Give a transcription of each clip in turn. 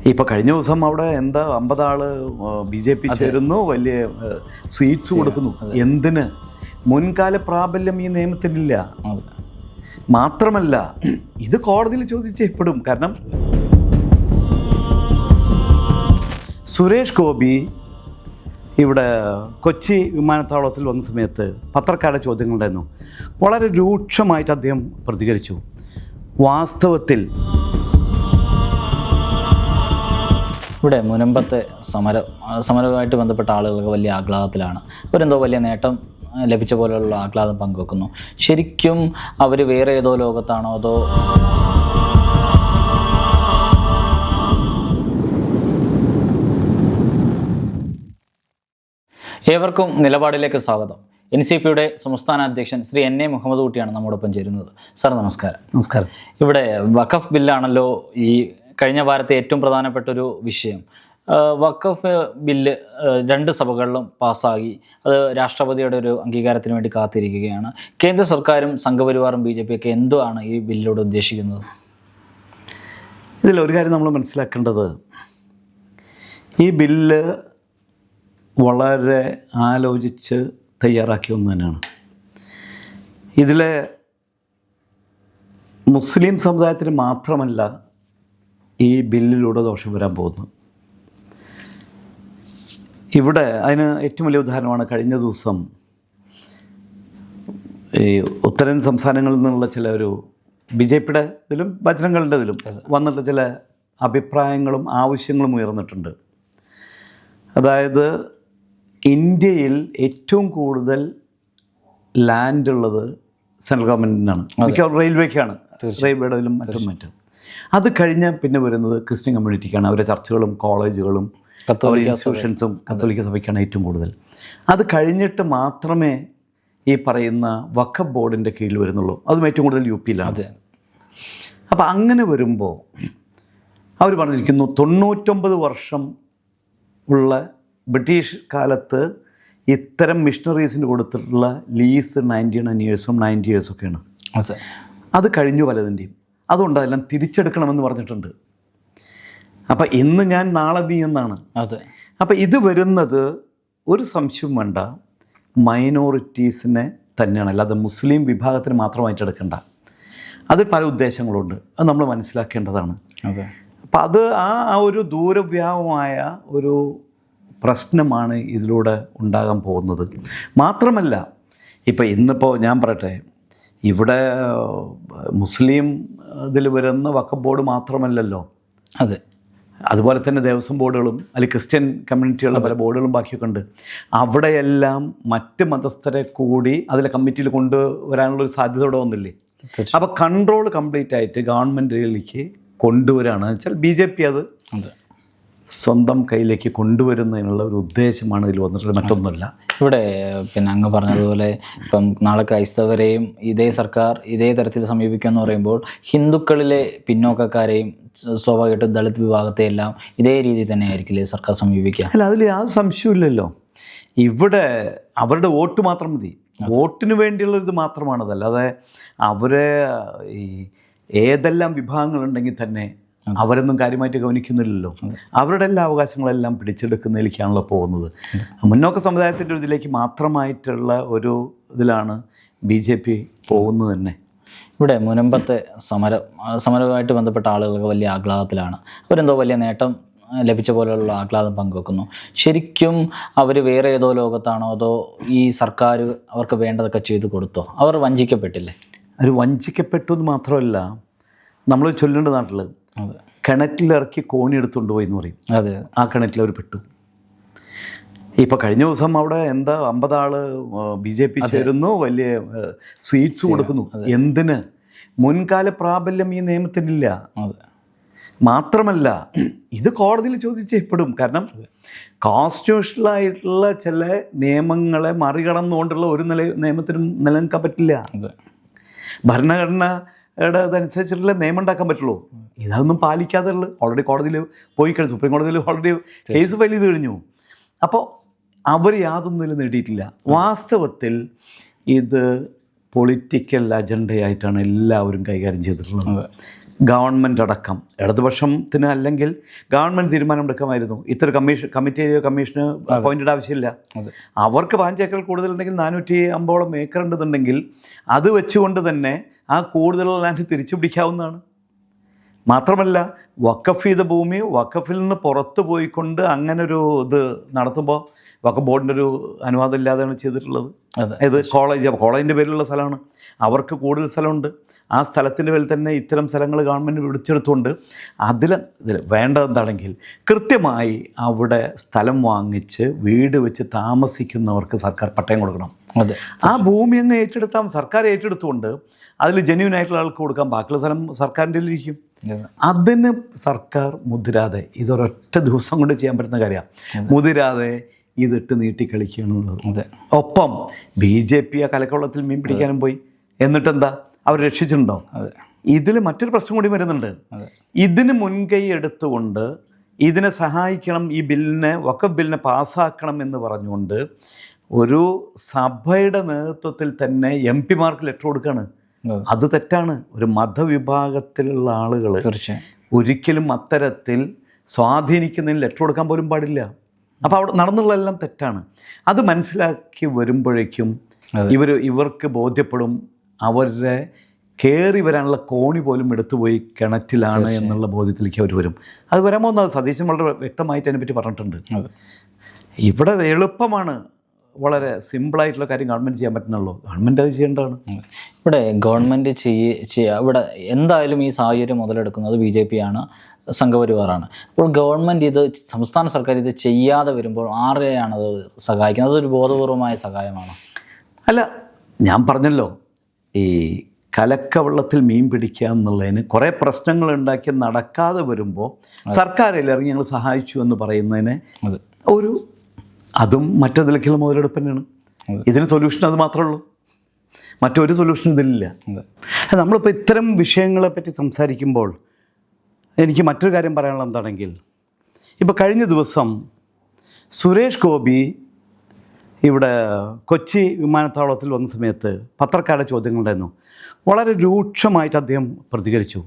ഇപ്പോൾ കഴിഞ്ഞ ദിവസം അവിടെ എന്താ 50 ആള് BJP ചേരുന്നു, വലിയ സീറ്റ്സ് കൊടുക്കുന്നു. എന്തിന്? മുൻകാല പ്രാബല്യം ഈ നിയമത്തിനില്ല. മാത്രമല്ല ഇത് കോടതിയിൽ ചോദിച്ചപ്പെടും. കാരണം സുരേഷ് ഗോപി ഇവിടെ കൊച്ചി വിമാനത്താവളത്തിൽ വന്ന സമയത്ത് പത്രക്കാരുടെ ചോദ്യങ്ങളുണ്ടായിരുന്നു. വളരെ രൂക്ഷമായിട്ട് അദ്ദേഹം പ്രതികരിച്ചു. വാസ്തവത്തിൽ ഇവിടെ മുനമ്പത്തെ സമരവുമായിട്ട് ബന്ധപ്പെട്ട ആളുകൾക്ക് വലിയ ആഹ്ലാദത്തിലാണ്. അവരെന്തോ വലിയ നേട്ടം ലഭിച്ച പോലെയുള്ള ആഹ്ലാദം പങ്കുവെക്കുന്നു. ശരിക്കും അവർ വേറെ ഏതോ ലോകത്താണോ അതോ ഏവർക്കും നിലപാടിലേക്ക് സ്വാഗതം. NCPയുടെ സംസ്ഥാന അധ്യക്ഷൻ ശ്രീ NA മുഹമ്മദ് കുട്ടിയാണ് നമ്മോടൊപ്പം ചേരുന്നത്. സാർ നമസ്കാരം. നമസ്കാരം. ഇവിടെ വഖഫ് ബില്ലാണല്ലോ ഈ കഴിഞ്ഞ വാരത്തെ ഏറ്റവും പ്രധാനപ്പെട്ടൊരു വിഷയം. വഖഫ് ബില്ല് 2 സഭകളിലും പാസ്സാക്കി. അത് രാഷ്ട്രപതിയുടെ ഒരു അംഗീകാരത്തിന് വേണ്ടി കാത്തിരിക്കുകയാണ്. കേന്ദ്ര സർക്കാരും സംഘപരിവാറും BJP ഒക്കെ എന്താണ് ഈ ബില്ലിലൂടെ ഉദ്ദേശിക്കുന്നത്? ഇതിലൊരു കാര്യം നമ്മൾ മനസ്സിലാക്കേണ്ടത്, ഈ ബില്ല് വളരെ ആലോചിച്ച് തയ്യാറാക്കിയ ഒന്ന് തന്നെയാണ്. ഇതിലെ മുസ്ലിം സമുദായത്തിന് മാത്രമല്ല ഈ ബില്ലിലൂടെ ദോഷം വരാൻ പോകുന്നത്. ഇവിടെ അതിന് ഏറ്റവും വലിയ ഉദാഹരണമാണ് കഴിഞ്ഞ ദിവസം ഈ ഉത്തരേന്ത്യൻ സംസ്ഥാനങ്ങളിൽ നിന്നുള്ള ചില ഒരു BJPയുടെ ഇതിലും ബജ്രംഗളുടെ ഇതിലും വന്നിട്ടുള്ള ചില അഭിപ്രായങ്ങളും ആവശ്യങ്ങളും ഉയർന്നിട്ടുണ്ട്. അതായത് ഇന്ത്യയിൽ ഏറ്റവും കൂടുതൽ ലാൻഡ് ഉള്ളത് സെൻട്രൽ ഗവൺമെൻറ്റിനാണ്, മിക്കവാറും റെയിൽവേക്കാണ്, റെയിൽവേയുടെ ഇതിലും മറ്റും. അത് കഴിഞ്ഞാൽ പിന്നെ വരുന്നത് ക്രിസ്ത്യൻ കമ്മ്യൂണിറ്റിക്കാണ്. അവരുടെ ചർച്ചുകളും കോളേജുകളും ഇൻസ്റ്റിറ്റ്യൂഷൻസും കത്തോലിക്ക സഭയ്ക്കാണ് ഏറ്റവും കൂടുതൽ. അത് കഴിഞ്ഞിട്ട് മാത്രമേ ഈ പറയുന്ന വഖഫ് ബോർഡിൻ്റെ കീഴിൽ വരുന്നുള്ളൂ. അതും ഏറ്റവും കൂടുതൽ UPയിലാണ്. അപ്പം അങ്ങനെ വരുമ്പോൾ അവർ പറഞ്ഞിരിക്കുന്നു 99 വർഷം ഉള്ള ബ്രിട്ടീഷ് കാലത്ത് ഇത്തരം മിഷണറീസിന് കൊടുത്തിട്ടുള്ള ലീസ് 99 ഇയേഴ്സും 90 ഇയേഴ്സൊക്കെയാണ്. അത് കഴിഞ്ഞു പലതിൻ്റെയും. അതുകൊണ്ട് അതെല്ലാം തിരിച്ചെടുക്കണമെന്ന് പറഞ്ഞിട്ടുണ്ട്. അപ്പം ഇന്ന് ഞാൻ നാളെ നീ എന്നാണ്. അപ്പം ഇത് വരുന്നത് ഒരു സംശയവും വേണ്ട, മൈനോറിറ്റീസിനെ തന്നെയാണ്, അല്ലാതെ മുസ്ലിം വിഭാഗത്തിന് മാത്രമായിട്ട് എടുക്കണ്ട. അതിൽ പല ഉദ്ദേശങ്ങളുണ്ട്, അത് നമ്മൾ മനസ്സിലാക്കേണ്ടതാണ്. അപ്പം അത് ആ ഒരു ദൂരവ്യാപകമായ ഒരു പ്രശ്നമാണ് ഇതിലൂടെ ഉണ്ടാകാൻ പോകുന്നത്. മാത്രമല്ല ഇപ്പം ഇന്നിപ്പോൾ ഞാൻ പറയട്ടെ, ഇവിടെ മുസ്ലിം ഇതിൽ വരുന്ന വഖഫ് ബോർഡ് മാത്രമല്ലല്ലോ, അതുപോലെ തന്നെ ദേവസ്വം ബോർഡുകളും അല്ലെങ്കിൽ ക്രിസ്ത്യൻ കമ്മ്യൂണിറ്റികളുടെ പല ബോർഡുകളും ബാക്കിയൊക്കെ ഉണ്ട്. അവിടെയെല്ലാം മറ്റ് മതസ്ഥരെ കൂടി അതിലെ കമ്മിറ്റിയിൽ കൊണ്ടുവരാനുള്ളൊരു സാധ്യത ഇവിടെ വന്നില്ലേ? അപ്പോൾ കൺട്രോൾ കംപ്ലീറ്റ് ആയിട്ട് ഗവൺമെൻറ്റിലേക്ക് കൊണ്ടുവരാണ് വെച്ചാൽ BJP അത് സ്വന്തം കയ്യിലേക്ക് കൊണ്ടുവരുന്നതിനുള്ള ഒരു ഉദ്ദേശമാണ് ഇതിൽ വന്നിട്ടുള്ളത്, മറ്റൊന്നുമല്ല. ഇവിടെ പിന്നെ അങ്ങ് പറഞ്ഞതുപോലെ ഇപ്പം നാളെ ക്രൈസ്തവരെയും ഇതേ സർക്കാർ ഇതേ തരത്തിൽ സമീപിക്കുമെന്ന് പറയുമ്പോൾ ഹിന്ദുക്കളിലെ പിന്നോക്കക്കാരെയും സ്വാഭാവികമായിട്ടും ദളിത് വിഭാഗത്തെയെല്ലാം ഇതേ രീതി തന്നെ ആയിരിക്കില്ലേ സർക്കാർ സമീപിക്കുക? അല്ല, അതിൽ യാതൊരു സംശയമില്ലല്ലോ. ഇവിടെ അവരുടെ വോട്ട് മാത്രം മതി, വോട്ടിന് വേണ്ടിയുള്ളൊരിത് മാത്രമാണത്. അല്ലാതെ അവരെ ഈ ഏതെല്ലാം വിഭാഗങ്ങളുണ്ടെങ്കിൽ തന്നെ അവരൊന്നും കാര്യമായിട്ട് ഗവനിക്കുന്നില്ലല്ലോ. അവരുടെ എല്ലാ അവകാശങ്ങളെല്ലാം പിടിച്ചെടുക്കുന്നതിലേക്കാണല്ലോ പോകുന്നത്. മുന്നോക്ക സമുദായത്തിൻ്റെ ഇതിലേക്ക് മാത്രമായിട്ടുള്ള ഒരു ഇതിലാണ് BJP പോകുന്നത് തന്നെ. ഇവിടെ മുനമ്പത്തെ സമരവുമായിട്ട് ബന്ധപ്പെട്ട ആളുകൾക്ക് വലിയ ആഹ്ലാദത്തിലാണ്. അവരെന്തോ വലിയ നേട്ടം ലഭിച്ച പോലെയുള്ള ആഹ്ലാദം പങ്കുവെക്കുന്നു. ശരിക്കും അവർ വേറെ ഏതോ ലോകത്താണോ അതോ ഈ സർക്കാർ അവർക്ക് വേണ്ടതൊക്കെ ചെയ്തു കൊടുത്തോ? അവർ വഞ്ചിക്കപ്പെട്ടില്ലേ? അവർ വഞ്ചിക്കപ്പെട്ടു എന്ന് മാത്രമല്ല, നമ്മൾ ചൊല്ലേണ്ട നാട്ടിൽ കിണറ്റിലിറക്കി കോണി എടുത്തുകൊണ്ട് പോയി എന്ന് പറയും. ആ കിണറ്റിൽ അവർ പെട്ടു. ഇപ്പോൾ കഴിഞ്ഞ ദിവസം അവിടെ എന്താ 50 ആള് BJP ചേരുന്നു, വലിയ സീറ്റ്സ് കൊടുക്കുന്നു. എന്തിന്? മുൻകാല പ്രാബല്യം ഈ നിയമത്തിനില്ല. മാത്രമല്ല ഇത് കോടതിയിൽ ചോദിച്ചപ്പെടും. കാരണം കോൺസ്റ്റിറ്റ്യൂഷണലായിട്ടുള്ള ചില നിയമങ്ങളെ മറികടന്നുകൊണ്ടുള്ള ഒരു നിയമത്തിനും നിലനിൽക്കാൻ പറ്റില്ല. ഭരണഘടനയുടെ അതനുസരിച്ചിട്ടുള്ള നിയമം ഉണ്ടാക്കാൻ പറ്റുള്ളൂ. ഇതൊന്നും പാലിക്കാതെ ഓൾറെഡി കോടതിയിൽ പോയി കഴിഞ്ഞു, സുപ്രീം കോടതിയിൽ ഓൾറെഡി കേസ് ഫയൽ ചെയ്ത് കഴിഞ്ഞു. അപ്പോൾ അവർ യാതൊന്നിലും നേടിയിട്ടില്ല. വാസ്തവത്തിൽ ഇത് പൊളിറ്റിക്കൽ അജണ്ടയായിട്ടാണ് എല്ലാവരും കൈകാര്യം ചെയ്തിട്ടുള്ളത്. ഗവൺമെൻറ് അടക്കം ഇടതുപക്ഷത്തിന് അല്ലെങ്കിൽ ഗവൺമെൻറ് തീരുമാനമെടുക്കാമായിരുന്നു. ഇത്ര കമ്മീഷന് അപ്പോയിൻറ്റഡ് ആവശ്യമില്ല. അവർക്ക് 5 ഏക്കർ കൂടുതലുണ്ടെങ്കിൽ 450 ഏക്കർ ഉണ്ടെന്നുണ്ടെങ്കിൽ അത് വെച്ചുകൊണ്ട് തന്നെ ആ കൂടുതൽ ലാൻഡ് തിരിച്ചു പിടിക്കാവുന്നതാണ്. മാത്രമല്ല വഖഫ് ചെയ്ത ഭൂമി വഖഫിൽ നിന്ന് പുറത്ത് പോയിക്കൊണ്ട് അങ്ങനൊരു ഇത് നടത്തുമ്പോൾ വഖഫ് ബോർഡിൻ്റെ ഒരു അനുവാദം ഇല്ലാതെയാണ് ചെയ്തിട്ടുള്ളത്. ഇത് കോളേജിൻ്റെ പേരിലുള്ള സ്ഥലമാണ്, അവർക്ക് കൂടുതൽ സ്ഥലമുണ്ട്. ആ സ്ഥലത്തിൻ്റെ പേരിൽ തന്നെ ഇത്തരം സ്ഥലങ്ങൾ ഗവൺമെൻറ് പിടിച്ചെടുത്തുകൊണ്ട് ഇതിൽ വേണ്ടതെന്താണെങ്കിൽ കൃത്യമായി അവിടെ സ്ഥലം വാങ്ങിച്ച് വീട് വെച്ച് താമസിക്കുന്നവർക്ക് സർക്കാർ പട്ടയം കൊടുക്കണം. ആ ഭൂമി അങ്ങ് ഏറ്റെടുത്താൽ സർക്കാർ ഏറ്റെടുത്തുകൊണ്ട് അതിൽ ജെന്യൂൻ ആയിട്ടുള്ള ആൾക്ക് കൊടുക്കാം, ബാക്കിയുള്ള സ്ഥലം സർക്കാരിൻ്റെ ഇരിക്കും. അതിന് സർക്കാർ മുതിരാതെ, ഇതൊരൊറ്റ ദിവസം കൊണ്ട് ചെയ്യാൻ പറ്റുന്ന കാര്യമാണ്, മുതിരാതെ ഇതിട്ട് നീട്ടിക്കളിക്കുകയാണുള്ളത്. ഒപ്പം BJP ആ കലക്കവെള്ളത്തിൽ മീൻ പിടിക്കാനും പോയി. എന്നിട്ടെന്താ, അവർ രക്ഷിച്ചിട്ടുണ്ടോ? ഇതിൽ മറ്റൊരു പ്രശ്നം കൂടി വരുന്നുണ്ട്. ഇതിന് മുൻകൈ എടുത്തുകൊണ്ട് ഇതിനെ സഹായിക്കണം, ഈ വഖഫ് ബില്ലിനെ പാസ്സാക്കണം എന്ന് പറഞ്ഞുകൊണ്ട് ഒരു സഭയുടെ നേതൃത്വത്തിൽ തന്നെ MP-മാർക്ക് ലെറ്റർ കൊടുക്കുകയാണ്. അത് തെറ്റാണ്. ഒരു മതവിഭാഗത്തിലുള്ള ആളുകൾ ഒരിക്കലും അത്തരത്തിൽ സ്വാധീനിക്കുന്നതിന് ലെറ്റർ കൊടുക്കാൻ പോലും പാടില്ല. അപ്പോൾ അവിടെ നടന്നുള്ളതെല്ലാം തെറ്റാണ്. അത് മനസ്സിലാക്കി വരുമ്പോഴേക്കും ഇവർക്ക് ബോധ്യപ്പെടും അവരുടെ കയറി വരാനുള്ള കോണി പോലും എടുത്തുപോയി കിണറ്റിലാണ് എന്നുള്ള ബോധ്യത്തിലേക്ക് അവർ വരും. അത് വരാമോ എന്ന് സതീശൻ വളരെ വ്യക്തമായിട്ട് അതിനെപ്പറ്റി പറഞ്ഞിട്ടുണ്ട്. ഇവിടെ എളുപ്പമാണ്, വളരെ സിമ്പിളായിട്ടുള്ള കാര്യം ഗവൺമെൻറ് ചെയ്യാൻ പറ്റുന്നുള്ളൂ. ഗവൺമെൻറ് അത് ചെയ്യേണ്ടതാണ്. ഇവിടെ ഗവൺമെൻറ് ഇവിടെ എന്തായാലും ഈ സാഹചര്യം മുതലെടുക്കുന്നത് BJP ആണ്, സംഘപരിവാറാണ്. അപ്പോൾ ഗവൺമെൻറ് സംസ്ഥാന സർക്കാർ ഇത് ചെയ്യാതെ വരുമ്പോൾ ആരെയാണത് സഹായിക്കുന്നത്? അതൊരു ബോധപൂർവമായ സഹായമാണോ? അല്ല, ഞാൻ പറഞ്ഞല്ലോ, ഈ കലക്കവെള്ളത്തിൽ മീൻ പിടിക്കുക എന്നുള്ളതിന് കുറേ പ്രശ്നങ്ങൾ ഉണ്ടാക്കി നടക്കാതെ വരുമ്പോൾ സർക്കാരിൽ ഇറങ്ങി ഞങ്ങൾ സഹായിച്ചു എന്ന് പറയുന്നതിന് അതും മറ്റൊന്നിലേക്കുള്ള മുതലെടുപ്പ് തന്നെയാണ്. ഇതിന് സൊല്യൂഷൻ അത് മാത്രമേ ഉള്ളൂ, മറ്റൊരു സൊല്യൂഷൻ ഇതിലില്ല. നമ്മളിപ്പോൾ ഇത്തരം വിഷയങ്ങളെ പറ്റി സംസാരിക്കുമ്പോൾ എനിക്ക് മറ്റൊരു കാര്യം പറയാനുള്ളത് എന്താണെങ്കിൽ, ഇപ്പോൾ കഴിഞ്ഞ ദിവസം സുരേഷ് ഗോപി ഇവിടെ കൊച്ചി വിമാനത്താവളത്തിൽ വന്ന സമയത്ത് പത്രക്കാരുടെ ചോദ്യങ്ങളുണ്ടായിരുന്നു. വളരെ രൂക്ഷമായിട്ട് അദ്ദേഹം പ്രതികരിച്ചു.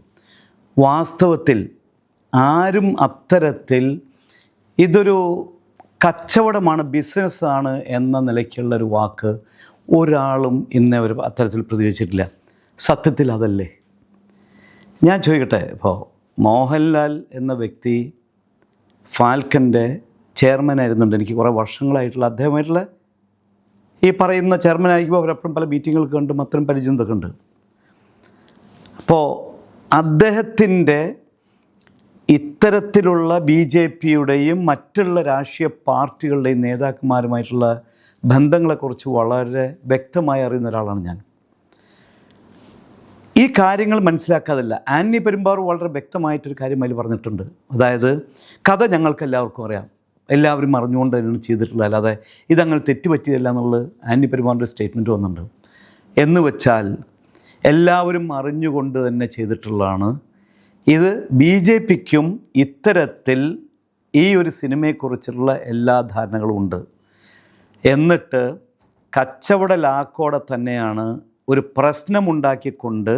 വാസ്തവത്തിൽ ആരും അത്തരത്തിൽ ഇതൊരു കച്ചവടമാണ്, ബിസിനസ്സാണ് എന്ന നിലയ്ക്കുള്ളൊരു വാക്ക് ഒരാളും ഇന്നേ ഒരു അത്തരത്തിൽ പ്രതികരിച്ചിട്ടില്ല. സത്യത്തിൽ അതല്ലേ? ഞാൻ ചോദിക്കട്ടെ, ഇപ്പോൾ മോഹൻലാൽ എന്ന വ്യക്തി ഫാൽക്കൻ്റെ ചെയർമാൻ ആയിരുന്നുണ്ട്. എനിക്ക് കുറേ വർഷങ്ങളായിട്ടുള്ള അദ്ദേഹമായിട്ടുള്ള ഈ പറയുന്ന ചെയർമാൻ ആയിരിക്കുമ്പോൾ അവരെപ്പോഴും പല മീറ്റിങ്ങുകൾ കണ്ടും അത്തരം പരിചയം ഇതൊക്കെ ഉണ്ട്. അപ്പോൾ അദ്ദേഹത്തിൻ്റെ ഇത്തരത്തിലുള്ള BJPയുടെയും മറ്റുള്ള രാഷ്ട്രീയ പാർട്ടികളുടെയും നേതാക്കന്മാരുമായിട്ടുള്ള ബന്ധങ്ങളെക്കുറിച്ച് വളരെ വ്യക്തമായി അറിയുന്ന ഒരാളാണ് ഞാൻ. ഈ കാര്യങ്ങൾ മനസ്സിലാക്കാതില്ല. ആന്റണി പെരുമ്പാവൂർ വളരെ വ്യക്തമായിട്ടൊരു കാര്യം അതിൽ പറഞ്ഞിട്ടുണ്ട്. അതായത് കഥ ഞങ്ങൾക്ക് എല്ലാവർക്കും അറിയാം, എല്ലാവരും അറിഞ്ഞുകൊണ്ട് തന്നെയാണ് ചെയ്തിട്ടുള്ളത്, അല്ലാതെ ഇതങ്ങനെ തെറ്റുപറ്റിയതല്ല എന്നുള്ളത് ആന്റണി പെരുമ്പാവൂരിൻ്റെ സ്റ്റേറ്റ്മെൻറ്റ് വന്നിട്ടുണ്ട്. എന്ന് വെച്ചാൽ എല്ലാവരും അറിഞ്ഞുകൊണ്ട് തന്നെ ചെയ്തിട്ടുള്ളതാണ് ഇത്. BJPക്കും ഇത്തരത്തിൽ ഈ ഒരു സിനിമയെക്കുറിച്ചുള്ള എല്ലാ ധാരണകളും ഉണ്ട്. എന്നിട്ട് കച്ചവട ലാക്കോടെ തന്നെയാണ് ഒരു പ്രശ്നമുണ്ടാക്കിക്കൊണ്ട്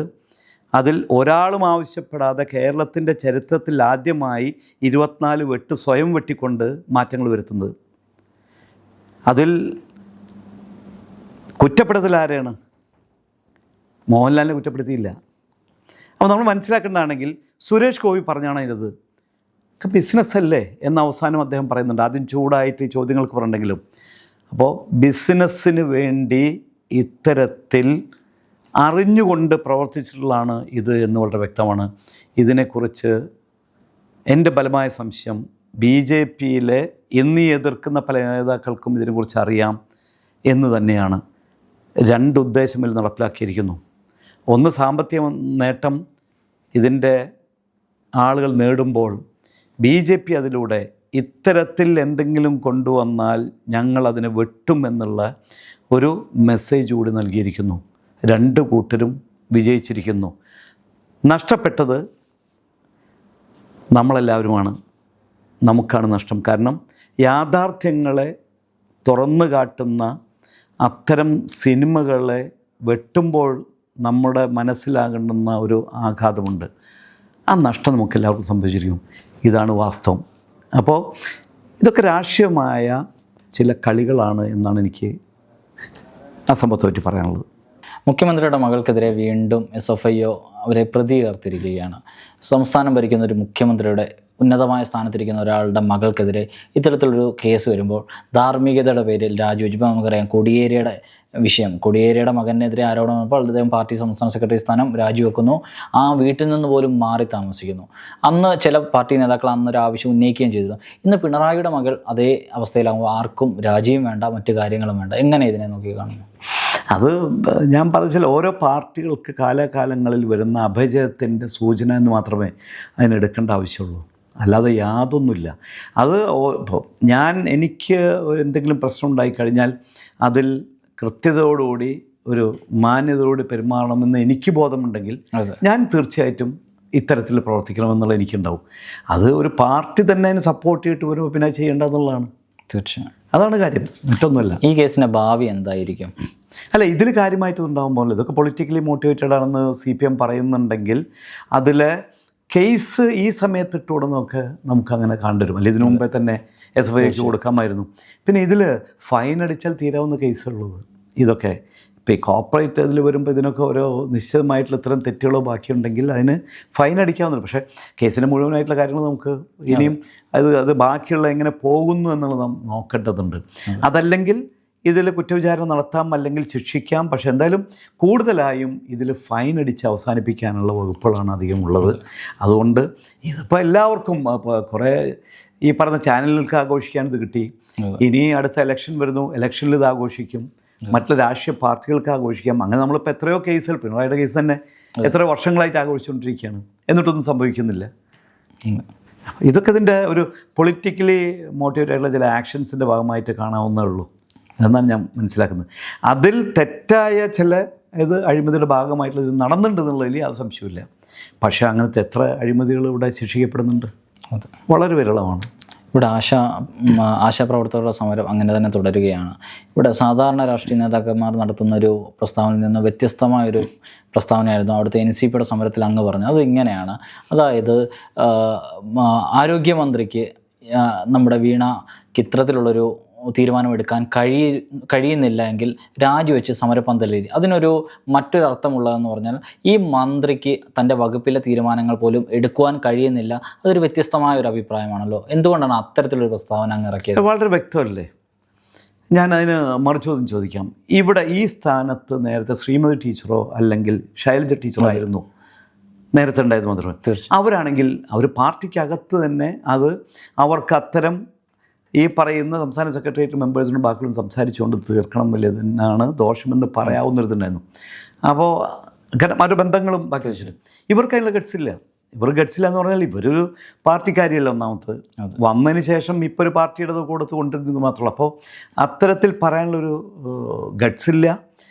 അതിൽ ഒരാളും ആവശ്യപ്പെടാതെ കേരളത്തിൻ്റെ ചരിത്രത്തിൽ ആദ്യമായി 24 വെട്ട് സ്വയം വെട്ടിക്കൊണ്ട് മാറ്റങ്ങൾ വരുത്തുന്നത്. അതിൽ കുറ്റപ്പെടുത്തൽ ആരെയാണ്? മോഹൻലാലിനെ കുറ്റപ്പെടുത്തിയില്ല. അപ്പോൾ നമ്മൾ മനസ്സിലാക്കേണ്ടതാണെങ്കിൽ സുരേഷ് ഗോപി പറഞ്ഞാണ് ഇത് ബിസിനസ്സല്ലേ എന്ന അവസാനം അദ്ദേഹം പറയുന്നുണ്ട്. ആദ്യം ചൂടായിട്ട് ഈ ചോദ്യങ്ങൾക്ക് പറഞ്ഞെങ്കിലും. അപ്പോൾ ബിസിനസ്സിന് വേണ്ടി ഇത്തരത്തിൽ അറിഞ്ഞുകൊണ്ട് പ്രവർത്തിച്ചിട്ടുള്ളതാണ് ഇത് എന്ന് വളരെ വ്യക്തമാണ്. ഇതിനെക്കുറിച്ച് എൻ്റെ ബലമായ സംശയം BJPയിലെ ഇന്ന് എതിർക്കുന്ന പല നേതാക്കൾക്കും ഇതിനെക്കുറിച്ച് അറിയാം എന്ന് തന്നെയാണ്. 2 ഉദ്ദേശമിൽ നടപ്പിലാക്കിയിരിക്കുന്നു. ഒന്ന്, സാമ്പത്തിക നേട്ടം ഇതിൻ്റെ ആളുകൾ നേടുമ്പോൾ BJP അതിലൂടെ ഇത്തരത്തിൽ എന്തെങ്കിലും കൊണ്ടുവന്നാൽ ഞങ്ങൾ അതിനെ വെട്ടുമെന്നുള്ള ഒരു മെസ്സേജ് കൂടി നൽകിയിരിക്കുന്നു. 2 കൂട്ടരും വിജയിച്ചിരിക്കുന്നു. നഷ്ടപ്പെട്ടത് നമ്മളെല്ലാവരുമാണ്, നമുക്കാണ് നഷ്ടം. കാരണം യാഥാർത്ഥ്യങ്ങളെ തുറന്നു കാട്ടുന്ന അത്തരം സിനിമകളെ വെട്ടുമ്പോൾ നമ്മുടെ മനസ്സിലാകുന്ന ഒരു ആഘാതമുണ്ട്. ആ നഷ്ടം നമുക്ക് എല്ലാവർക്കും സംഭവിച്ചിരിക്കും. ഇതാണ് വാസ്തവം. അപ്പോൾ ഇതൊക്കെ രാഷ്ട്രീയമായ ചില കളികളാണ് എന്നാണ് എനിക്ക് ആ സംഭവത്തെ പറ്റി പറയാനുള്ളത്. മുഖ്യമന്ത്രിയുടെ മകൾക്കെതിരെ വീണ്ടും SFIO അവരെ പ്രതി ചേർത്തിരിക്കുകയാണ്. സംസ്ഥാനം ഭരിക്കുന്ന ഒരു മുഖ്യമന്ത്രിയുടെ ഉന്നതമായ സ്ഥാനത്തിരിക്കുന്ന ഒരാളുടെ മകൾക്കെതിരെ ഇത്തരത്തിലൊരു കേസ് വരുമ്പോൾ ധാർമ്മികതയുടെ പേരിൽ രാജിവെച്ചു. ഇപ്പോൾ നമുക്കറിയാം കോടിയേരിയുടെ വിഷയം, കോടിയേരിയുടെ മകനെതിരെ ആരോപണം വന്നപ്പോൾ അദ്ദേഹം പാർട്ടി സംസ്ഥാന സെക്രട്ടറി സ്ഥാനം രാജിവെക്കുന്നു. ആ വീട്ടിൽ നിന്ന് പോലും മാറി താമസിക്കുന്നു. അന്ന് ചില പാർട്ടി നേതാക്കൾ അന്നൊരു ആവശ്യം ഉന്നയിക്കുകയും ചെയ്തു. ഇന്ന് പിണറായിയുടെ മകൾ അതേ അവസ്ഥയിലാകുമ്പോൾ ആർക്കും രാജിയും വേണ്ട, മറ്റു കാര്യങ്ങളും വേണ്ട. എങ്ങനെ ഇതിനെ നോക്കി കാണുന്നു? അത് ഞാൻ പറഞ്ഞാൽ ഓരോ പാർട്ടികൾക്ക് കാലാകാലങ്ങളിൽ വരുന്ന അപജയത്തിൻ്റെ സൂചന എന്ന് മാത്രമേ അതിനെടുക്കേണ്ട ആവശ്യമുള്ളൂ, അല്ലാതെ യാതൊന്നുമില്ല. അത് ഇപ്പോൾ എനിക്ക് എന്തെങ്കിലും പ്രശ്നം ഉണ്ടായിക്കഴിഞ്ഞാൽ അതിൽ കൃത്യതയോടുകൂടി ഒരു മാന്യതയോട് പെരുമാറണമെന്ന് എനിക്ക് ബോധമുണ്ടെങ്കിൽ ഞാൻ തീർച്ചയായിട്ടും ഇത്തരത്തിൽ പ്രവർത്തിക്കണമെന്നുള്ള എനിക്കുണ്ടാവും. അത് ഒരു പാർട്ടി തന്നെ അതിന് സപ്പോർട്ട് ചെയ്തിട്ട് വരുമ്പോൾ പിന്നെ ചെയ്യേണ്ടതെന്നുള്ളതാണ്. തീർച്ചയായും അതാണ് കാര്യം, മറ്റൊന്നുമല്ല. ഈ കേസിൻ്റെ ഭാവി എന്തായിരിക്കും? അല്ല, ഇതിൽ കാര്യമായിട്ട് ഉണ്ടാകുമ്പോൾ ഇതൊക്കെ പൊളിറ്റിക്കലി മോട്ടിവേറ്റഡ് ആണെന്ന് CPM പറയുന്നുണ്ടെങ്കിൽ അതിലെ കേസ് ഈ സമയത്ത് ഇട്ടുകൊടുന്നൊക്കെ നമുക്കങ്ങനെ കണ്ടുവരും. അല്ലെ ഇതിനു മുമ്പേ തന്നെ SFIക്ക് കൊടുക്കാമായിരുന്നു. പിന്നെ ഇതിൽ ഫൈൻ അടിച്ചാൽ തീരാവുന്ന കേസുള്ളത് ഇതൊക്കെ. ഇപ്പോൾ ഈ കോർപ്പറേറ്റ് ഇതിൽ വരുമ്പോൾ ഇതിനൊക്കെ ഓരോ നിശ്ചിതമായിട്ടുള്ള ഇത്തരം തെറ്റുകളോ ബാക്കിയുണ്ടെങ്കിൽ അതിന് ഫൈൻ അടിക്കാവുന്നതാണ്. പക്ഷേ കേസിൻ്റെ മുഴുവനായിട്ടുള്ള കാര്യങ്ങൾ നമുക്ക് ഇനിയും അത് ബാക്കിയുള്ള എങ്ങനെ പോകുന്നു എന്നുള്ളത് നാം നോക്കേണ്ടതുണ്ട്. അതല്ലെങ്കിൽ ഇതിൽ കുറ്റവിചാരണ നടത്താം, അല്ലെങ്കിൽ ശിക്ഷിക്കാം. പക്ഷേ എന്തായാലും കൂടുതലായും ഇതിൽ ഫൈൻ അടിച്ച് അവസാനിപ്പിക്കാനുള്ള വകുപ്പുകളാണ് അധികം ഉള്ളത്. അതുകൊണ്ട് ഇതിപ്പോൾ എല്ലാവർക്കും കുറേ ഈ പറഞ്ഞ ചാനലുകൾക്ക് ആഘോഷിക്കാൻ ഇത് കിട്ടി. ഇനി അടുത്ത ഇലക്ഷൻ വരുന്നു, ഇലക്ഷനിൽ ഇത് ആഘോഷിക്കും. മറ്റുള്ള രാഷ്ട്രീയ പാർട്ടികൾക്ക് ആഘോഷിക്കാം. അങ്ങനെ നമ്മളിപ്പോൾ എത്രയോ കേസുകൾ, പിണറായിയുടെ കേസ് തന്നെ എത്രയോ വർഷങ്ങളായിട്ട് ആഘോഷിച്ചുകൊണ്ടിരിക്കുകയാണ്, എന്നിട്ടൊന്നും സംഭവിക്കുന്നില്ല. ഇതൊക്കെ ഇതിൻ്റെ ഒരു പൊളിറ്റിക്കലി മോട്ടിവേറ്റഡ് ആയിട്ടുള്ള ചില ആക്ഷൻസിൻ്റെ ഭാഗമായിട്ട് കാണാവുന്നേ ഉള്ളൂ എന്നാണ് ഞാൻ മനസ്സിലാക്കുന്നത്. അതിൽ തെറ്റായ ചില അഴിമതിയുടെ ഭാഗമായിട്ടുള്ള ഇത് നടന്നിട്ടുണ്ടെന്നുള്ളതിൽ അത് സംശയമില്ല. പക്ഷേ അങ്ങനത്തെ എത്ര അഴിമതികൾ ഇവിടെ ശിക്ഷിക്കപ്പെടുന്നുണ്ട്? വളരെ വിരളമാണ്. ഇവിടെ ആശാപ്രവർത്തകരുടെ സമരം അങ്ങനെ തന്നെ തുടരുകയാണ്. ഇവിടെ സാധാരണ രാഷ്ട്രീയ നേതാക്കന്മാർ നടത്തുന്നൊരു പ്രസ്താവനയിൽ നിന്ന് വ്യത്യസ്തമായൊരു പ്രസ്താവനയായിരുന്നു അവിടുത്തെ NCPയുടെ സമരത്തിൽ അങ്ങ് പറഞ്ഞു. അത് ഇങ്ങനെയാണ്, അതായത് ആരോഗ്യമന്ത്രിക്ക് നമ്മുടെ വീണയ്ക്ക് ഇത്തരത്തിലുള്ളൊരു തീരുമാനമെടുക്കാൻ കഴിയുന്നില്ല എങ്കിൽ രാജിവെച്ച് സമരപന്തലിൽ. അതിനൊരു മറ്റൊരർത്ഥമുള്ളതെന്ന് പറഞ്ഞാൽ ഈ മന്ത്രിക്ക് തൻ്റെ വകുപ്പിലെ തീരുമാനങ്ങൾ പോലും എടുക്കുവാൻ കഴിയുന്നില്ല. അതൊരു വ്യത്യസ്തമായ ഒരു അഭിപ്രായമാണല്ലോ. എന്തുകൊണ്ടാണ് അത്തരത്തിലൊരു പ്രസ്താവന അങ്ങ് ഇറക്കിയത്? വളരെ വ്യക്തമല്ലേ. ഞാൻ അതിന് മറുചോദ്യം ചോദിക്കാം. ഇവിടെ ഈ സ്ഥാനത്ത് നേരത്തെ ശ്രീമതി ടീച്ചറോ അല്ലെങ്കിൽ ശൈലജ ടീച്ചറോ ആയിരുന്നു നേരത്തെ ഉണ്ടായത് മാത്രമേ. അവരാണെങ്കിൽ അവർ പാർട്ടിക്കകത്ത് തന്നെ അത് അവർക്ക് അത്തരം ഈ പറയുന്ന സംസ്ഥാന സെക്രട്ടേറിയറ്റ് മെമ്പേഴ്സിനും ബാക്കിയും സംസാരിച്ചുകൊണ്ട് തീർക്കണം വലിയതിനാണ് ദോഷമെന്ന് പറയാവുന്നൊരിതുണ്ടായിരുന്നു. അപ്പോൾ മറ്റു ബന്ധങ്ങളും ബാക്കി വെച്ചിട്ട് ഇവർക്ക് അതിനുള്ള ഗട്ട്സില്ല. എന്ന് പറഞ്ഞാൽ ഇവരൊരു പാർട്ടിക്കാരിയല്ല. ഒന്നാമത് വന്നതിന് ശേഷം ഇപ്പോൾ ഒരു പാർട്ടിയുടെ കൊടുത്ത് കൊണ്ടിരുന്നത് മാത്രമല്ല. അപ്പോൾ അത്തരത്തിൽ പറയാനുള്ളൊരു ഗട്ട്സില്ല.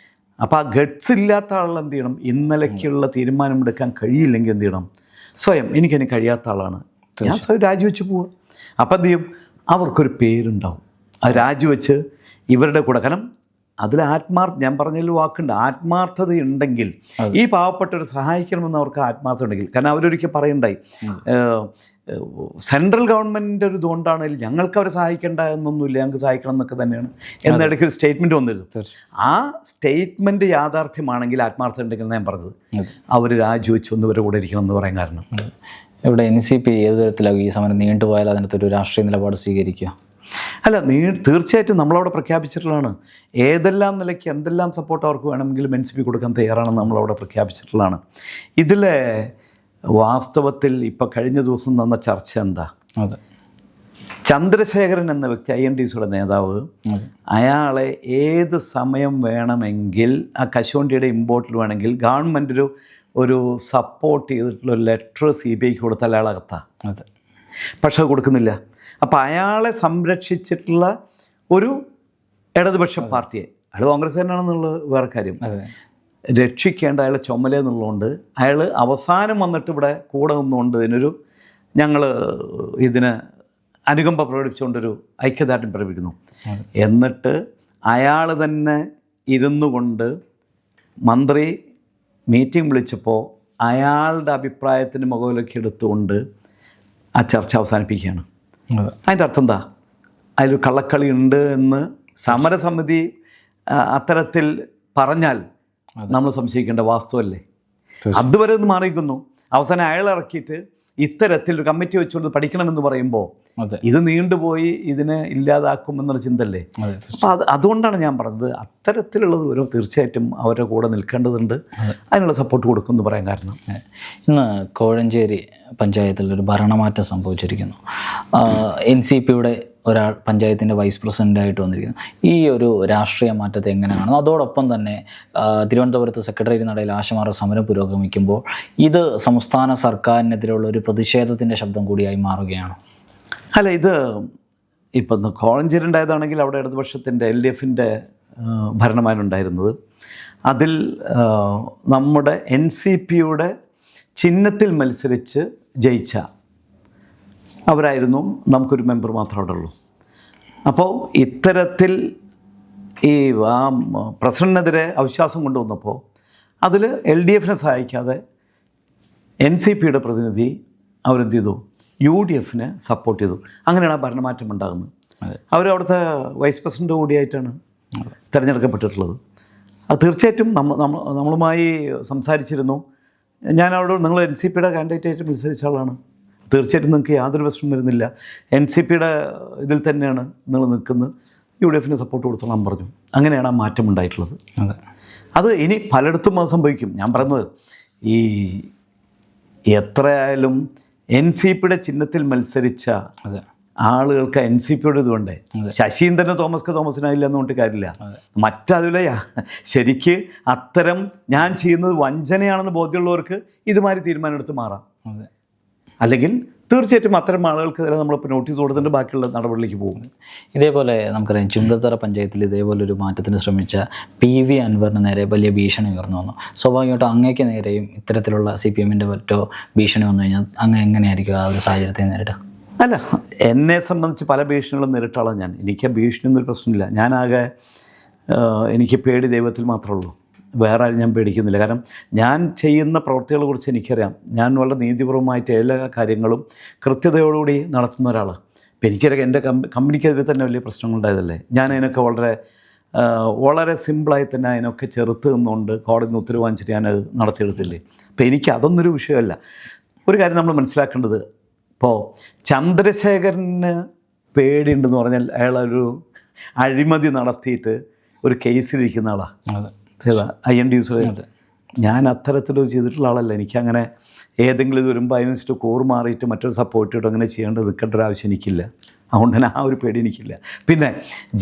അപ്പോൾ ആ ഗട്ട്സ് ഇല്ലാത്ത ആൾ എന്ത് ചെയ്യണം? ഇന്നലേക്കുള്ള തീരുമാനമെടുക്കാൻ കഴിയില്ലെങ്കിൽ എന്ത് ചെയ്യണം? സ്വയം എനിക്കതിന് കഴിയാത്ത ആളാണ്, ഞാൻ സ്വയം രാജിവെച്ച് പോവുക. അപ്പം എന്ത് ചെയ്യും? അവർക്കൊരു പേരുണ്ടാവും. അത് രാജിവെച്ച് ഇവരുടെ കൂടെ, കാരണം അതിൽ ഞാൻ പറഞ്ഞതിൽ വാക്കുണ്ട്, ആത്മാർത്ഥത ഉണ്ടെങ്കിൽ ഈ പാവപ്പെട്ടവരെ സഹായിക്കണമെന്ന് അവർക്ക് ആത്മാർത്ഥത ഉണ്ടെങ്കിൽ. കാരണം അവരൊരിക്കൽ പറയുണ്ടായി, സെൻട്രൽ ഗവൺമെൻറ്റിൻ്റെ ഒരു ഇതുകൊണ്ടാണെങ്കിൽ ഞങ്ങൾക്ക് അവരെ സഹായിക്കേണ്ട എന്നൊന്നുമില്ല, ഞങ്ങൾക്ക് സഹായിക്കണം എന്നൊക്കെ തന്നെയാണ് എന്നിടയ്ക്ക് ഒരു സ്റ്റേറ്റ്മെൻറ്റ് വന്നിരുന്നു. ആ സ്റ്റേറ്റ്മെൻറ്റ് യാഥാർത്ഥ്യമാണെങ്കിൽ ആത്മാർത്ഥത ഉണ്ടെങ്കിൽ ഞാൻ പറഞ്ഞത് അവർ രാജിവെച്ച് ഒന്നിവരെ കൂടെ ഇരിക്കണം എന്ന് പറയാൻ കാരണം. ഇവിടെ NCP ഏത് തരത്തിലാകും ഈ സമരം നീണ്ടുപോയാൽ അതിനകത്തൊരു രാഷ്ട്രീയ നിലപാട് സ്വീകരിക്കുക? അല്ല, തീർച്ചയായിട്ടും നമ്മളവിടെ പ്രഖ്യാപിച്ചിട്ടുള്ളതാണ്. ഏതെല്ലാം നിലയ്ക്ക് എന്തെല്ലാം സപ്പോർട്ട് അവർക്ക് വേണമെങ്കിലും NCP കൊടുക്കാൻ തയ്യാറാണെന്ന് നമ്മളവിടെ പ്രഖ്യാപിച്ചിട്ടുള്ളതാണ്. ഇതിലെ വാസ്തവത്തിൽ ഇപ്പോൾ കഴിഞ്ഞ ദിവസം നടന്ന ചർച്ച എന്താ? ചന്ദ്രശേഖരൻ എന്ന വ്യക്തി INTUCയുടെ നേതാവ്, അയാളെ ഏത് സമയം വേണമെങ്കിൽ ആ കശുവണ്ടിയുടെ ഇമ്പോർട്ടിൽ വേണമെങ്കിൽ ഗവൺമെൻറ് ഒരു സപ്പോർട്ട് ചെയ്തിട്ടുള്ള ഒരു ലെറ്റർ CBIക്ക് കൊടുത്താൽ അയാളകത്താ. പക്ഷെ അത് കൊടുക്കുന്നില്ല. അപ്പോൾ അയാളെ സംരക്ഷിച്ചിട്ടുള്ള ഒരു ഇടതുപക്ഷ പാർട്ടിയെ, അയാൾ കോൺഗ്രസ്സുകാരനാണെന്നുള്ള വേറെ കാര്യം, രക്ഷിക്കേണ്ട അയാളെ ചുമലെന്നുള്ളതുകൊണ്ട് അയാൾ അവസാനം വന്നിട്ട് ഇവിടെ കൂടെ നിന്നുകൊണ്ട് ഞങ്ങൾ ഇതിന് അനുകമ്പ പ്രകടിപ്പിച്ചുകൊണ്ടൊരു ഐക്യദാർഢ്യം പ്രകടിപ്പിക്കുന്നു. എന്നിട്ട് അയാൾ തന്നെ ഇരുന്നു കൊണ്ട് മന്ത്രി മീറ്റിംഗ് വിളിച്ചപ്പോൾ അയാളുടെ അഭിപ്രായത്തിന് മുഖവിലൊക്കെ എടുത്തുകൊണ്ട് ആ ചർച്ച അവസാനിപ്പിക്കുകയാണ്. അതിൻ്റെ അർത്ഥം എന്താ? അതിലൊരു കള്ളക്കളി ഉണ്ട് എന്ന് സമരസമിതി അത്തരത്തിൽ പറഞ്ഞാൽ നമ്മൾ സംശയിക്കേണ്ട വാസ്തവല്ലേ? അതുവരെ ഒന്ന് മാറിയിരിക്കുന്നു. അവസാനം അയാൾ ഇറക്കിയിട്ട് ഇത്തരത്തിൽ ഒരു കമ്മിറ്റി വെച്ചുകൊണ്ട് പഠിക്കണമെന്ന് പറയുമ്പോൾ ഇത് നീണ്ടുപോയി ഇതിനെ ഇല്ലാതാക്കുമെന്നുള്ള ചിന്തല്ലേ? അപ്പോൾ അതുകൊണ്ടാണ് ഞാൻ പറഞ്ഞത് അത്തരത്തിലുള്ളത് ഒരു തീർച്ചയായിട്ടും അവരുടെ കൂടെ നിൽക്കേണ്ടതുണ്ട്, അതിനുള്ള സപ്പോർട്ട് കൊടുക്കുമെന്ന് പറയാൻ കാരണം. ഇന്ന് കോഴഞ്ചേരി പഞ്ചായത്തിൽ ഒരു ഭരണമാറ്റം സംഭവിച്ചിരിക്കുന്നു. NCPയുടെ ഒരാൾ പഞ്ചായത്തിൻ്റെ വൈസ് പ്രസിഡൻ്റായിട്ട് വന്നിരിക്കുന്നു. ഈ ഒരു രാഷ്ട്രീയ മാറ്റത്തെ എങ്ങനെയാണ്? അതോടൊപ്പം തന്നെ തിരുവനന്തപുരത്ത് സെക്രട്ടേറിയറ്റ് നടയിൽ ആശമാറ സമരം പുരോഗമിക്കുമ്പോൾ ഇത് സംസ്ഥാന സർക്കാരിനെതിരെയുള്ള ഒരു പ്രതിഷേധത്തിൻ്റെ ശബ്ദം കൂടിയായി മാറുകയാണ്. അല്ല, ഇത് ഇപ്പം കോഴഞ്ചേരി ഉണ്ടായതാണെങ്കിൽ അവിടെ ഇടതുപക്ഷത്തിൻ്റെ LDFൻ്റെ ഭരണമാണ് ഉണ്ടായിരുന്നത്. അതിൽ നമ്മുടെ NCPയുടെ ചിഹ്നത്തിൽ മത്സരിച്ച് ജയിച്ച അവരായിരുന്നു നമുക്കൊരു മെമ്പർ മാത്രമേ അവിടെ ഉള്ളൂ. അപ്പോൾ ഇത്തരത്തിൽ ഈ പ്രസിഡന്റിനെതിരെ അവിശ്വാസം കൊണ്ടുവന്നപ്പോൾ അതിൽ LDFനെ സഹായിക്കാതെ NCPയുടെ പ്രതിനിധി അവരെന്ത് ചെയ്തു? UDFനെ സപ്പോർട്ട് ചെയ്തു. അങ്ങനെയാണ് ആ ഭരണമാറ്റം ഉണ്ടാകുന്നത്. അവരവിടുത്തെ വൈസ് പ്രസിഡന്റ് കൂടിയായിട്ടാണ് തിരഞ്ഞെടുക്കപ്പെട്ടിട്ടുള്ളത്. അത് തീർച്ചയായിട്ടും നമ്മളുമായി സംസാരിച്ചിരുന്നു. ഞാൻ അവരോട് നിങ്ങൾ NCPയുടെ കാൻഡിഡേറ്റായിട്ട് മത്സരിച്ച ആളാണ്, തീർച്ചയായിട്ടും നിങ്ങൾക്ക് യാതൊരു പ്രശ്നം വരുന്നില്ല, NCPയുടെ ഇതിൽ തന്നെയാണ് നിങ്ങൾ നിൽക്കുന്നത്, UDFന് സപ്പോർട്ട് കൊടുത്തോളാൻ പറഞ്ഞു. അങ്ങനെയാണ് ആ മാറ്റം ഉണ്ടായിട്ടുള്ളത്. അത് ഇനി പലയിടത്തും അത് സംഭവിക്കും. ഞാൻ പറയുന്നത് ഈ എത്രയായാലും NCPയുടെ ചിഹ്നത്തിൽ മത്സരിച്ച ആളുകൾക്ക് NCPയുടെ ഇത് വേണ്ടേ? ശശീന്ദ്രന് തോമസിനായില്ല എന്ന് പറഞ്ഞിട്ട് കാര്യമില്ല. മറ്റതിലെ ശരിക്ക് അത്തരം ഞാൻ ചെയ്യുന്നത് വഞ്ചനയാണെന്ന് ബോധ്യമുള്ളവർക്ക് ഇതുമാതിരി തീരുമാനം എടുത്ത് മാറാം. അല്ലെങ്കിൽ തീർച്ചയായിട്ടും അത്തരം ആളുകൾക്ക് തന്നെ നമ്മളിപ്പോൾ നോട്ടീസ് കൊടുത്തിട്ട് ബാക്കിയുള്ള നടപടിയിലേക്ക് പോകും. ഇതേപോലെ നമുക്കറിയാം ചുങ്കത്തറ പഞ്ചായത്തിൽ ഇതേപോലൊരു മാറ്റത്തിന് ശ്രമിച്ച PV അൻവറിന് നേരെ വലിയ ഭീഷണി ഉയർന്നു വന്നു. സ്വാഭാവികമായിട്ടും അങ്ങേക്ക് നേരെയും ഇത്തരത്തിലുള്ള CPMൻ്റെ മറ്റോ ഭീഷണി വന്നു കഴിഞ്ഞാൽ അങ്ങ് എങ്ങനെയായിരിക്കും ആ ഒരു സാഹചര്യത്തെ നേരിടുക? അല്ല, എന്നെ സംബന്ധിച്ച് പല ഭീഷണികളും നേരിട്ടാളാണ് ഞാൻ. എനിക്ക് ആ ഭീഷണിയൊന്നും പ്രശ്നമില്ല. ഞാനാകെ എനിക്ക് പേടി ദൈവത്തിൽ മാത്രമേ ഉള്ളൂ, വേറെ ആരും ഞാൻ പേടിക്കുന്നില്ല. കാരണം ഞാൻ ചെയ്യുന്ന പ്രവൃത്തികളെ കുറിച്ച് എനിക്കറിയാം. ഞാൻ വളരെ നീതിപൂർവമായിട്ട് എല്ലാ കാര്യങ്ങളും കൃത്യതയോടുകൂടി നടത്തുന്ന ഒരാളാണ്. ഇപ്പം എനിക്കറിയാം എൻ്റെ കമ്പനിക്കെതിരെ തന്നെ വലിയ പ്രശ്നങ്ങളുണ്ടായതല്ലേ. ഞാൻ അതിനൊക്കെ വളരെ സിമ്പിളായി തന്നെ അതിനൊക്കെ ചെറുത്ത് നിന്നുകൊണ്ട് കോടതി നിന്ന് ഉത്തരവ് വാങ്ങിച്ചിട്ട് ഞാനത് നടത്തിയെടുത്തില്ലേ. അപ്പം എനിക്ക് അതൊന്നൊരു വിഷയമല്ല. ഒരു കാര്യം നമ്മൾ മനസ്സിലാക്കേണ്ടത്, ഇപ്പോൾ ചന്ദ്രശേഖരന് പേടിയുണ്ടെന്ന് പറഞ്ഞാൽ അയാളൊരു അഴിമതി നടത്തിയിട്ട് ഒരു കേസിലിരിക്കുന്ന ആളാണ്. INDS. ഞാൻ അത്തരത്തിലൊരു ചെയ്തിട്ടുള്ള ആളല്ല. എനിക്കങ്ങനെ ഏതെങ്കിലും ഇത് വരുമ്പോൾ അതിനനുസരിച്ച് കൂറ് മാറിയിട്ട് മറ്റൊരു സപ്പോർട്ട് ചെയ്തിട്ട് അങ്ങനെ ചെയ്യേണ്ടത് നിൽക്കേണ്ട ഒരു ആവശ്യം എനിക്കില്ല. അതുകൊണ്ട് തന്നെ ആ ഒരു പേടി എനിക്കില്ല. പിന്നെ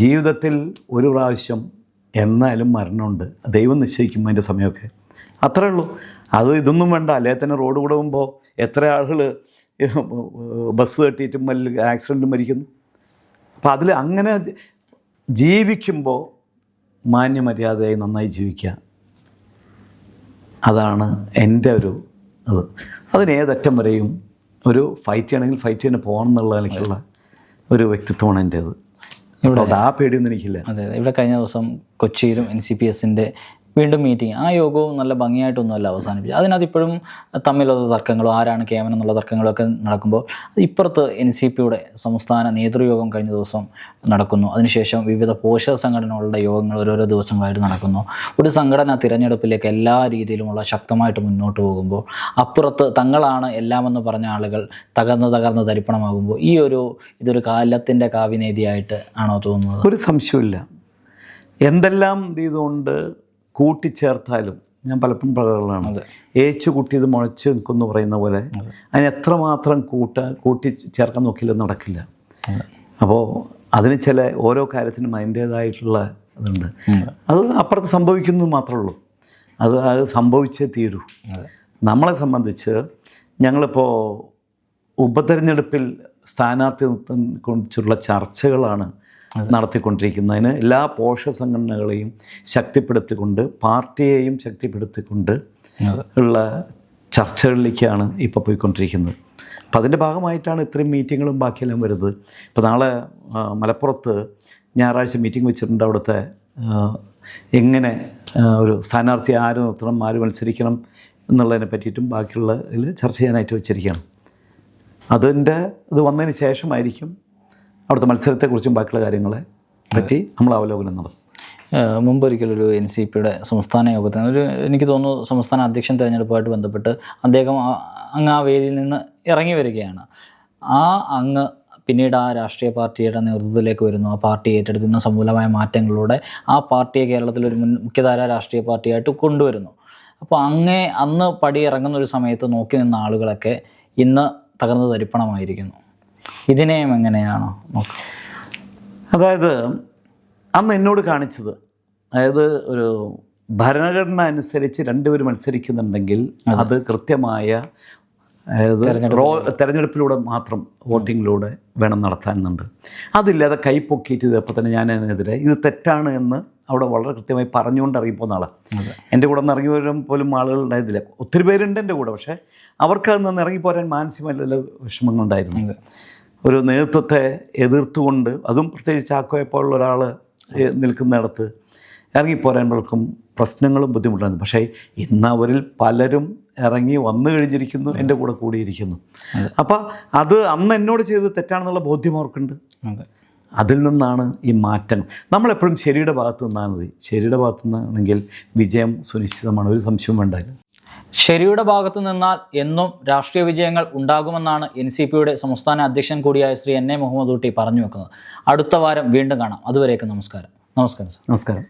ജീവിതത്തിൽ ഒരു പ്രാവശ്യം എന്നാലും മരണമുണ്ട്, ദൈവം നിശ്ചയിക്കും അതിൻ്റെ സമയമൊക്കെ, അത്രേ ഉള്ളൂ. അത് ഇതൊന്നും വേണ്ട. അല്ലെങ്കിൽ തന്നെ റോഡ് കൂടെ പോകുമ്പോൾ എത്ര ആളുകൾ ബസ് തട്ടിയിട്ടും ആക്സിഡൻറ്റും മരിക്കുന്നു. അപ്പോൾ അതിൽ അങ്ങനെ ജീവിക്കുമ്പോൾ മാന്യമര്യാദയായി നന്നായി ജീവിക്കുക, അതാണ് എൻ്റെ ഒരു അതിനേതറ്റം വരെയും ഒരു ഫൈറ്റ് ചെയ്യണമെങ്കിൽ ഫൈറ്റ് ചെയ്യാൻ പോകണം എന്നുള്ള എനിക്കുള്ള ഒരു വ്യക്തിത്വമാണ് എൻ്റേത്. ഇവിടെ ആ പേടിയൊന്നും എനിക്കില്ല. അതെ, ഇവിടെ കഴിഞ്ഞ ദിവസം കൊച്ചിയിലും NCPSൻ്റെ വീണ്ടും മീറ്റിംഗ്, ആ യോഗവും നല്ല ഭംഗിയായിട്ടൊന്നുമല്ല അവസാനിപ്പിച്ചത്. അതിനകത്ത് ഇപ്പോഴും തമ്മിലുള്ള തർക്കങ്ങളോ ആരാണ് കേമൻ എന്നുള്ള തർക്കങ്ങളൊക്കെ നടക്കുമ്പോൾ ഇപ്പുറത്ത് NCPയുടെ സംസ്ഥാന നേതൃയോഗം കഴിഞ്ഞ ദിവസം നടക്കുന്നു. അതിനുശേഷം വിവിധ പോഷക സംഘടനകളുടെ യോഗങ്ങൾ ഓരോരോ ദിവസങ്ങളായിട്ട് നടക്കുന്നു. ഒരു സംഘടന തിരഞ്ഞെടുപ്പിലേക്ക് എല്ലാ രീതിയിലുമുള്ള ശക്തമായിട്ട് മുന്നോട്ട് പോകുമ്പോൾ അപ്പുറത്ത് തങ്ങളാണ് എല്ലാമെന്ന് പറഞ്ഞ ആളുകൾ തകർന്ന് തരിപ്പണമാകുമ്പോൾ ഇതൊരു കാലത്തിൻ്റെ കാവ്യനീതിയായിട്ട് ആണോ തോന്നുന്നത്? ഒരു സംശയമില്ല. എന്തെല്ലാം ചെയ്തുകൊണ്ട് കൂട്ടിച്ചേർത്താലും ഞാൻ പലപ്പോഴും പറയുന്നതാണ്, ഏച്ചു കൂട്ടിയത് മുളച്ച് നിൽക്കുമെന്ന് പറയുന്ന പോലെ അതിന് എത്രമാത്രം കൂട്ടി ചേർക്കാൻ നോക്കിയാലും നടക്കില്ല. അപ്പോൾ അതിന് ചില ഓരോ കാര്യത്തിനും അതിൻ്റേതായിട്ടുള്ള ഇതുണ്ട്. അത് അപ്പുറത്ത് സംഭവിക്കുന്നത് മാത്രമേ ഉള്ളൂ. അത് സംഭവിച്ചേ തീരൂ. നമ്മളെ സംബന്ധിച്ച് ഞങ്ങളിപ്പോൾ ഉപതെരഞ്ഞെടുപ്പിൽ സ്ഥാനാർത്ഥിത്വം കുറിച്ചുള്ള ചർച്ചകളാണ് നടത്തിക്കൊണ്ടിരിക്കുന്നതിന് എല്ലാ പോഷക സംഘടനകളെയും ശക്തിപ്പെടുത്തിക്കൊണ്ട് പാർട്ടിയെയും ശക്തിപ്പെടുത്തിക്കൊണ്ട് ഉള്ള ചർച്ചകളിലേക്കാണ് ഇപ്പോൾ പോയിക്കൊണ്ടിരിക്കുന്നത്. അപ്പോൾ അതിൻ്റെ ഭാഗമായിട്ടാണ് ഇത്രയും മീറ്റിങ്ങുകളും ബാക്കിയെല്ലാം വരുന്നത്. ഇപ്പോൾ നാളെ മലപ്പുറത്ത് ഞായറാഴ്ച മീറ്റിംഗ് വെച്ചിട്ടുണ്ട്. അവിടുത്തെ എങ്ങനെ ഒരു സ്ഥാനാർത്ഥി ആര് നിർത്തണം, ആര് മത്സരിക്കണം എന്നുള്ളതിനെ പറ്റിയിട്ടും ബാക്കിയുള്ളതിൽ ചർച്ച ചെയ്യാനായിട്ട് വെച്ചിരിക്കുകയാണ്. ഇത് വന്നതിന് ശേഷമായിരിക്കും അവിടുത്തെ മത്സരത്തെക്കുറിച്ചും ബാക്കിയുള്ള കാര്യങ്ങളെ പറ്റി നമ്മൾ അവലോകനം നടത്തും. മുമ്പൊരിക്കലൊരു NCPയുടെ സംസ്ഥാന യോഗത്തിൽ എനിക്ക് തോന്നുന്നു സംസ്ഥാന അധ്യക്ഷൻ തിരഞ്ഞെടുപ്പുമായിട്ട് ബന്ധപ്പെട്ട് അദ്ദേഹം അങ്ങ് ആ വേദിയിൽ നിന്ന് ഇറങ്ങി വരികയാണ്. ആ അങ്ങ് പിന്നീട് ആ രാഷ്ട്രീയ പാർട്ടിയുടെ നേതൃത്വത്തിലേക്ക് വരുന്നു. ആ പാർട്ടി ഏറ്റെടുക്കുന്ന സമൂലമായ മാറ്റങ്ങളിലൂടെ ആ പാർട്ടിയെ കേരളത്തിലൊരു മുഖ്യധാര രാഷ്ട്രീയ പാർട്ടിയായിട്ട് കൊണ്ടുവരുന്നു. അപ്പോൾ അന്ന് പടി ഇറങ്ങുന്ന ഒരു സമയത്ത് നോക്കി നിന്ന ആളുകളൊക്കെ ഇന്ന് തകർന്ന് തരിപ്പണമായിരിക്കുന്നു. ഇതിനെയും എങ്ങനെയാണോ നോക്കുക? അതായത് അന്ന് എന്നോട് കാണിച്ചത്, അതായത് ഒരു ഭരണഘടന അനുസരിച്ച് രണ്ടുപേരും മത്സരിക്കുന്നുണ്ടെങ്കിൽ അത് കൃത്യമായ, അതായത് തെരഞ്ഞെടുപ്പിലൂടെ മാത്രം വോട്ടിങ്ങിലൂടെ വേണം നടത്താനുണ്ട്. അതില്ലാതെ കൈ പൊക്കിയിട്ട് ഇത് അപ്പോൾ തന്നെ ഞാൻ അതിനെതിരെ ഇത് തെറ്റാണ് എന്ന് അവിടെ വളരെ കൃത്യമായി പറഞ്ഞുകൊണ്ട് ഇറങ്ങിപ്പോകുന്ന ആളാണ്. എൻ്റെ കൂടെ നിന്ന് ഇറങ്ങി വരും പോലും ആളുകൾ ഉണ്ടായിരുന്നില്ല. ഒത്തിരി പേരുണ്ട് എൻ്റെ കൂടെ, പക്ഷേ അവർക്ക് അതിൽ നിന്ന് ഇറങ്ങിപ്പോരാൻ മാനസികമായിട്ടുള്ള വിഷമങ്ങളുണ്ടായിരുന്നു. ഒരു നേതൃത്വത്തെ എതിർത്തുകൊണ്ട്, അതും പ്രത്യേകിച്ച് ചാക്കോയെപ്പോലുള്ള ഒരാൾ നിൽക്കുന്നിടത്ത് ഇറങ്ങിപ്പോരാൻകൾക്കും പ്രശ്നങ്ങളും ബുദ്ധിമുട്ടായിരുന്നു. പക്ഷേ ഇന്ന് അവരിൽ പലരും ഇറങ്ങി വന്നു കഴിഞ്ഞിരിക്കുന്നു, എൻ്റെ കൂടെ കൂടിയിരിക്കുന്നു. അപ്പം അത് അന്ന് എന്നോട് ചെയ്തത് തെറ്റാണെന്നുള്ള ബോധ്യം അവർക്കുണ്ട്. അതിൽ നിന്നാണ് ഈ മാറ്റം. നമ്മളെപ്പോഴും ശരിയുടെ ഭാഗത്ത് നിന്നാൽ മതി. ശരിയുടെ ഭാഗത്ത് നിന്നാണെങ്കിൽ വിജയം സുനിശ്ചിതമാണ്, ഒരു സംശയവും വേണ്ടായിരുന്നു. ശരിയുടെ ഭാഗത്തു നിന്നാൽ എന്നും രാഷ്ട്രീയ വിജയങ്ങൾ ഉണ്ടാകുമെന്നാണ് NCPയുടെ സംസ്ഥാന അധ്യക്ഷൻ കൂടിയായ ശ്രീ NA മുഹമ്മദ് കുട്ടി പറഞ്ഞു വെക്കുന്നത്. അടുത്ത വാരം വീണ്ടും കാണാം. അതുവരേക്കും നമസ്കാരം. നമസ്കാരം.